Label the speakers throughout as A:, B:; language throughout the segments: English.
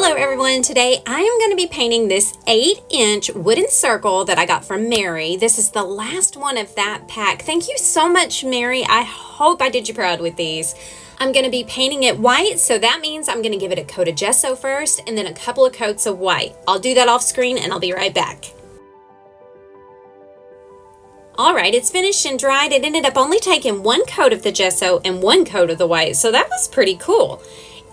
A: Hello everyone, today I am going to be painting this 8-inch wooden circle that I got from Mary. This is the last one of that pack. Thank you so much, Mary. I hope I did you proud with these. I'm going to be painting it white, so that means I'm going to give it a coat of gesso first and then a couple of coats of white. I'll do that off screen and I'll be right back. Alright, it's finished and dried. It ended up only taking one coat of the gesso and one coat of the white, so that was pretty cool.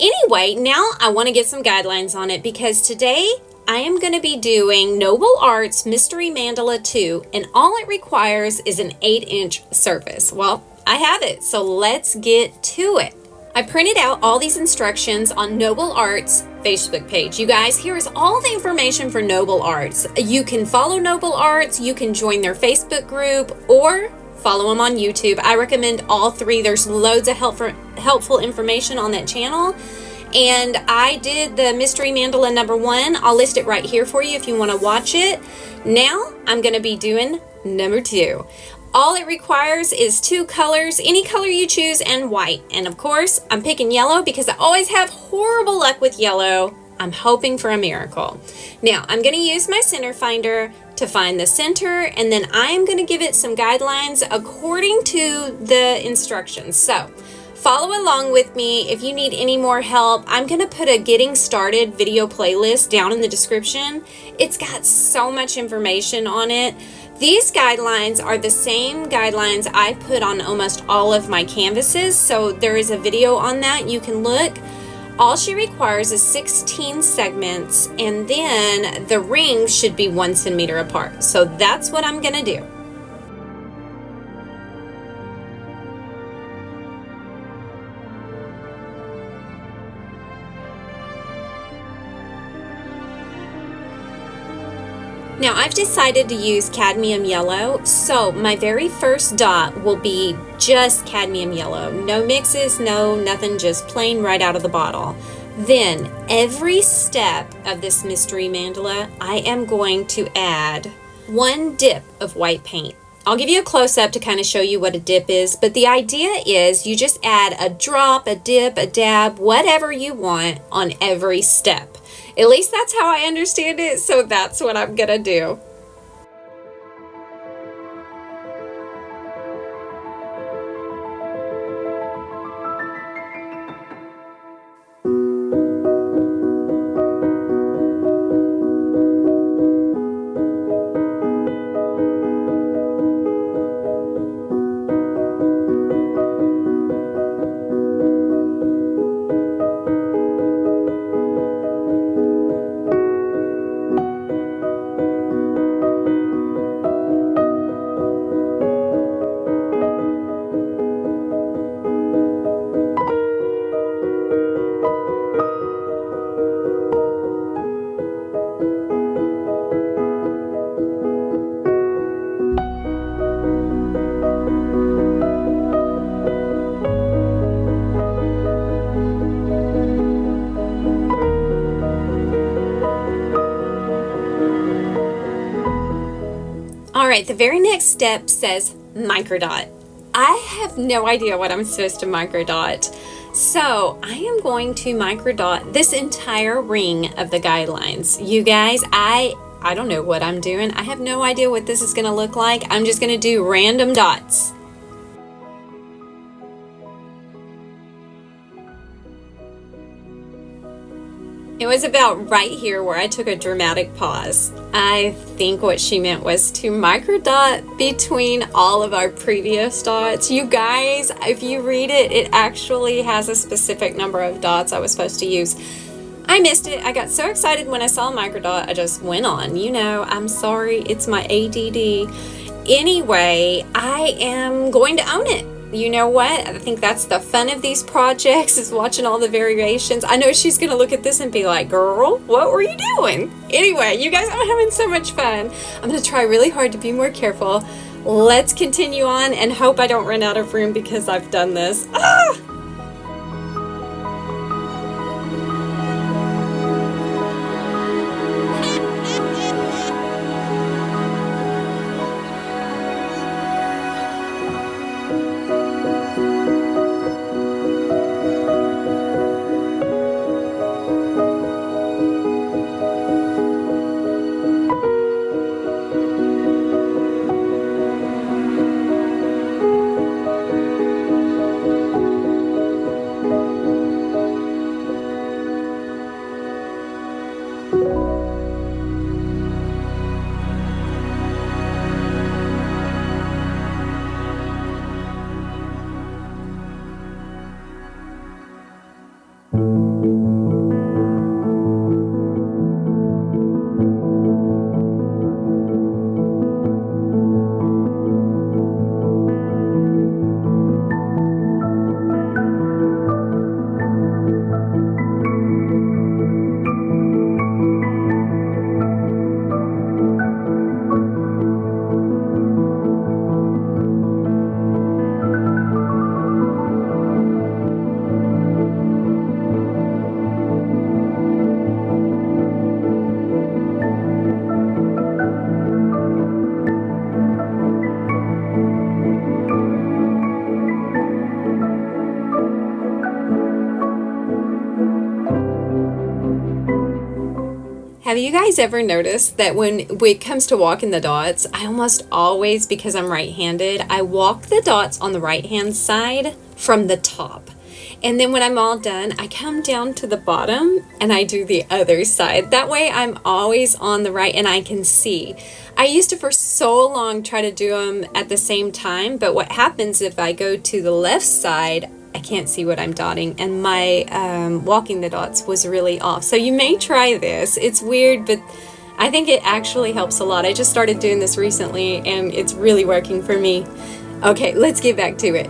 A: Anyway, now I want to get some guidelines on it because today I am going to be doing NobleArts Mystery Mandala 2, and all it requires is an 8-inch surface. Well, I have it, so let's get to it. I printed out all these instructions on NobleArts Facebook page. You guys, here is all the information for NobleArts. You can follow NobleArts, you can join their Facebook group, or follow them on YouTube. I recommend all three. There's loads of helpful information on that channel. And I did the Mystery Mandala number 1. I'll list it right here for you if you want to watch it. Now I'm going to be doing number 2. All it requires is 2 colors, any color you choose, and white. And of course, I'm picking yellow because I always have horrible luck with yellow. I'm hoping for a miracle. Now, I'm going to use my center finder to find the center, and then I am going to give it some guidelines according to the instructions. So, follow along with me. If you need any more help, I'm going to put a getting started video playlist down in the description. It's got so much information on it. These guidelines are the same guidelines I put on almost all of my canvases, so there is a video on that you can look. All she requires is 16 segments, and then the rings should be 1 centimeter apart. So that's what I'm going to do. Now I've decided to use cadmium yellow, so my very first dot will be just cadmium yellow. No mixes, no nothing, just plain right out of the bottle. Then every step of this mystery mandala, I am going to add 1 dip of white paint. I'll give you a close-up to kind of show you what a dip is, but the idea is you just add a drop, a dip, a dab, whatever you want on every step. At least that's how I understand it, so that's what I'm gonna do. Alright, the very next step says microdot. I have no idea what I'm supposed to microdot. So I am going to microdot this entire ring of the guidelines. You guys, I don't know what I'm doing. I have no idea what this is going to look like. I'm just going to do random dots. It was about right here where I took a dramatic pause. I think what she meant was to microdot between all of our previous dots. You guys, if you read it, it actually has a specific number of dots I was supposed to use. I missed it. I got so excited when I saw a microdot, I just went on. You know, I'm sorry, it's my ADD. Anyway, I am going to own it. You know what? I think that's the fun of these projects, is watching all the variations. I know she's gonna look at this and be like, girl, what were you doing? Anyway, you guys, I'm having so much fun. I'm gonna try really hard to be more careful. Let's continue on and hope I don't run out of room because I've done this. Ah! Have you guys ever noticed that when it comes to walking the dots, I almost always, because I'm right-handed, I walk the dots on the right-hand side from the top. And then when I'm all done, I come down to the bottom and I do the other side. That way I'm always on the right and I can see. I used to for so long try to do them at the same time, but what happens if I go to the left side, I can't see what I'm dotting, and my walking the dots was really off. So you may try this. It's weird, but I think it actually helps a lot. I just started doing this recently and it's really working for me. Okay, let's get back to it.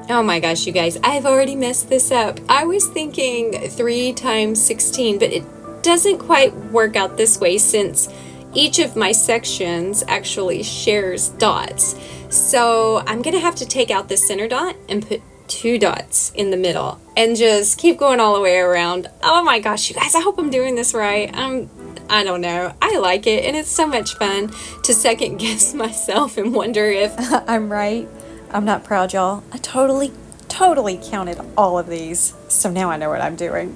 A: Oh my gosh, you guys, I've already messed this up. I was thinking 3 times 16, but it doesn't quite work out this way since each of my sections actually shares dots. So I'm gonna have to take out the center dot and put 2 dots in the middle and just keep going all the way around. Oh my gosh, you guys, I hope I'm doing this right. I don't know. I like it, and it's so much fun to second guess myself and wonder if
B: I'm right. I'm not proud, y'all. I totally counted all of these, so now I know what I'm doing.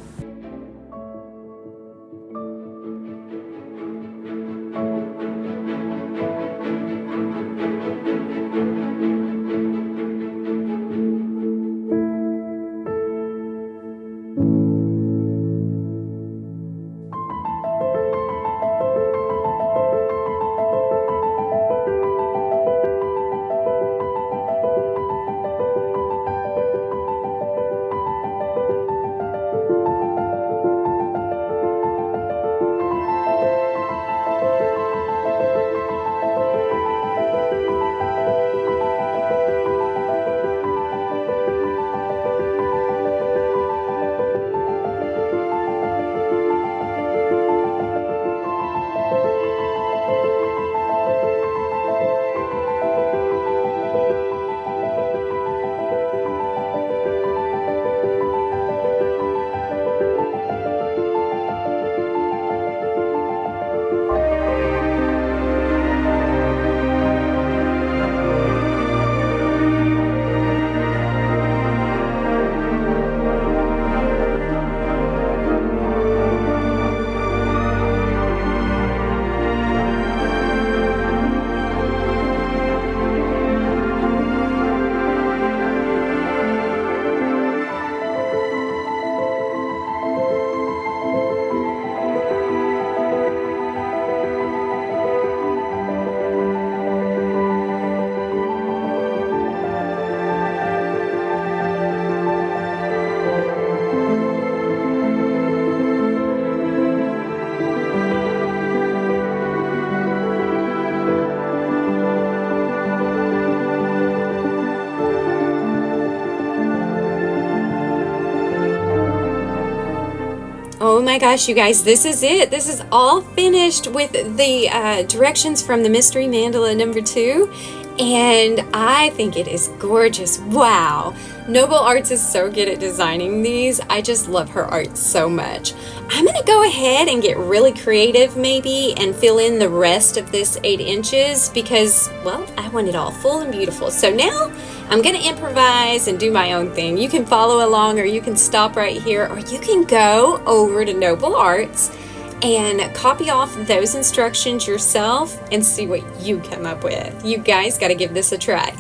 A: Oh my gosh, you guys, this is it. This is all finished with the directions from the Mystery Mandala number 2. And I think it is gorgeous. Wow. NobleArts is so good at designing these. I just love her art so much. I'm going to go ahead and get really creative maybe and fill in the rest of this 8 inches because, well, I want it all full and beautiful. So now I'm going to improvise and do my own thing. You can follow along or you can stop right here or you can go over to NobleArts and copy off those instructions yourself and see what you come up with. You guys got to give this a try.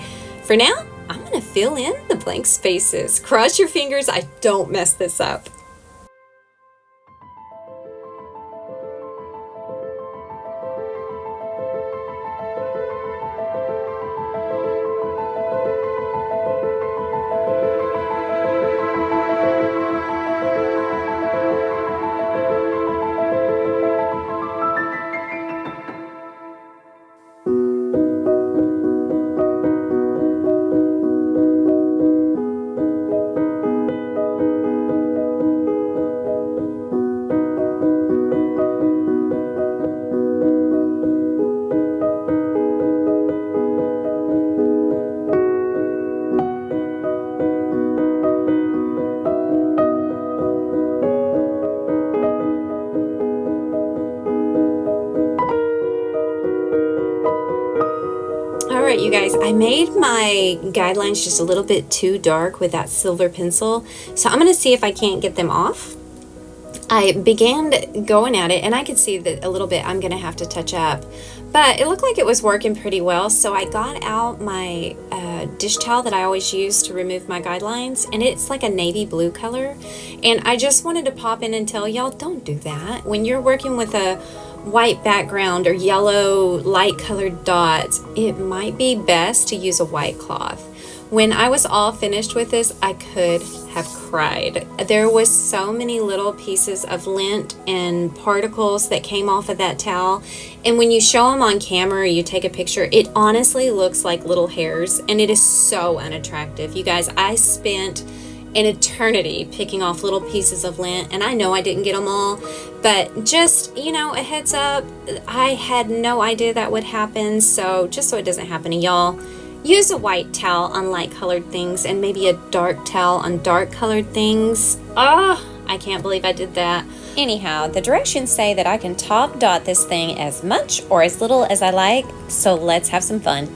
A: For now, I'm going to fill in the blank spaces. Cross your fingers I don't mess this up. made my guidelines just a little bit too dark with that silver pencil, so I'm going to see if I can't get them off. I began going at it, and I could see that a little bit I'm going to have to touch up, but it looked like it was working pretty well. So I got out my dish towel that I always use to remove my guidelines, and it's like a navy blue color, and I just wanted to pop in and tell y'all, don't do that. When you're working with a white background or yellow light colored dots, it might be best to use a white cloth. When I was all finished with this, I could have cried. There was so many little pieces of lint and particles that came off of that towel. And when you show them on camera or you take a picture, it honestly looks like little hairs, and it is so unattractive. You guys, I spent an eternity picking off little pieces of lint, and I know I didn't get them all, but just, you know, a heads up, I had no idea that would happen. So just so it doesn't happen to y'all, use a white towel on light colored things and maybe a dark towel on dark colored things. Oh, I can't believe I did that.
B: Anyhow, the directions say that I can top dot this thing as much or as little as I like, so let's have some fun.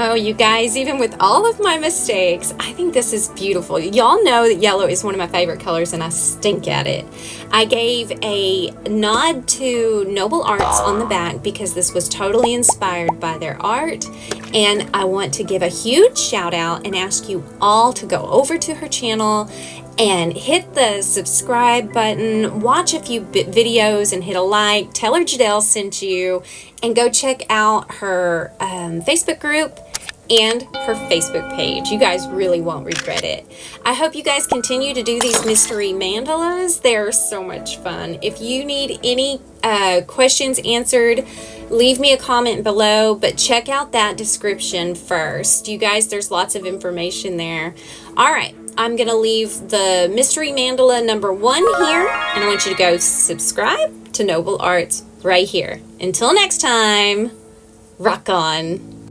A: Oh, you guys, even with all of my mistakes, I think this is beautiful. Y'all know that yellow is one of my favorite colors, and I stink at it. I gave a nod to NobleArts on the back because this was totally inspired by their art, and I want to give a huge shout out and ask you all to go over to her channel and hit the subscribe button, watch a few videos and hit a like, tell her JaDeL sent you, and go check out her Facebook group and her Facebook page. You guys really won't regret it. I hope you guys continue to do these mystery mandalas. They're so much fun. If you need any questions answered, leave me a comment below, but check out that description first. You guys, there's lots of information there. All right, I'm gonna leave the mystery mandala number 1 here, and I want you to go subscribe to NobleArts right here. Until next time, rock on.